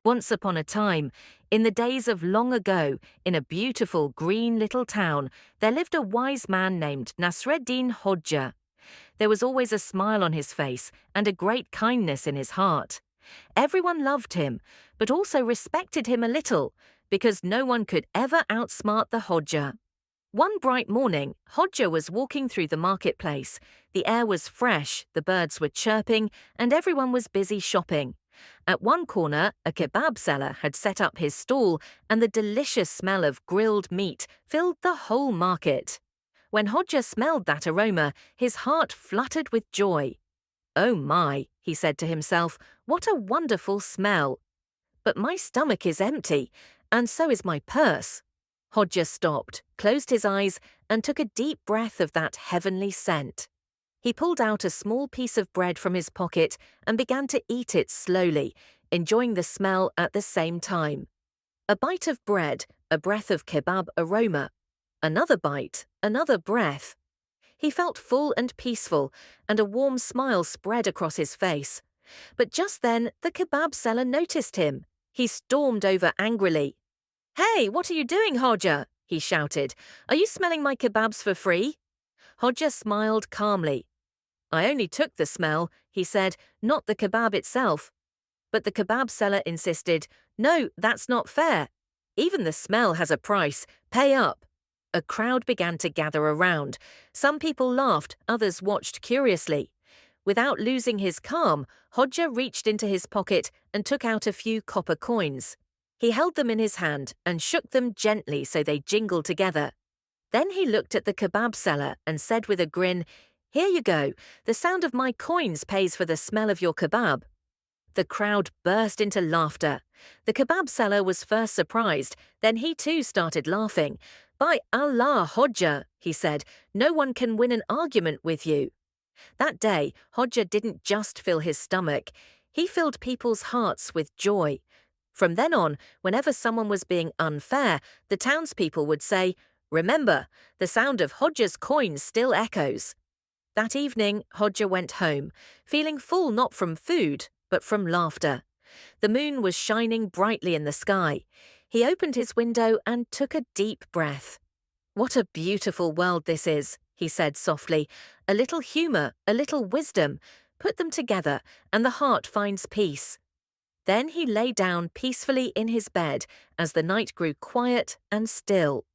Once upon a time, in the days of long ago, in a beautiful green little town, there lived a wise man named Nasreddin Hodja. There was always a smile on his face and a great kindness in his heart. Everyone loved him, but also respected him a little, because no one could ever outsmart the Hodja. One bright morning, Hodja was walking through the marketplace. The air was fresh, the birds were chirping, and everyone was busy shopping. At one corner, a kebab seller had set up his stall, and the delicious smell of grilled meat filled the whole market. When Hodja smelled that aroma, his heart fluttered with joy. "Oh my," he said to himself, "what a wonderful smell! But my stomach is empty, and so is my purse." Hodja stopped, closed his eyes, and took a deep breath of that heavenly scent. He pulled out a small piece of bread from his pocket and began to eat it slowly, enjoying the smell at the same time. A bite of bread, a breath of kebab aroma. Another bite, another breath. He felt full and peaceful, and a warm smile spread across his face. But just then, the kebab seller noticed him. He stormed over angrily. "Hey, what are you doing, Hodja?" he shouted. "Are you smelling my kebabs for free?" Hodja smiled calmly. "I only took the smell," he said, "not the kebab itself." But the kebab seller insisted, "No, that's not fair. Even the smell has a price. Pay up." A crowd began to gather around. Some people laughed, others watched curiously. Without losing his calm, Hodja reached into his pocket and took out a few copper coins. He held them in his hand and shook them gently so they jingled together. Then he looked at the kebab seller and said with a grin, "Here you go. The sound of my coins pays for the smell of your kebab." The crowd burst into laughter. The kebab seller was first surprised, then he too started laughing. "By Allah, Hodja," he said, "no one can win an argument with you." That day, Hodja didn't just fill his stomach, he filled people's hearts with joy. From then on, whenever someone was being unfair, the townspeople would say, "Remember, the sound of Hodja's coins still echoes." That evening, Hodja went home, feeling full not from food, but from laughter. The moon was shining brightly in the sky. He opened his window and took a deep breath. "What a beautiful world this is," he said softly. "A little humor, a little wisdom. Put them together, and the heart finds peace." Then he lay down peacefully in his bed as the night grew quiet and still.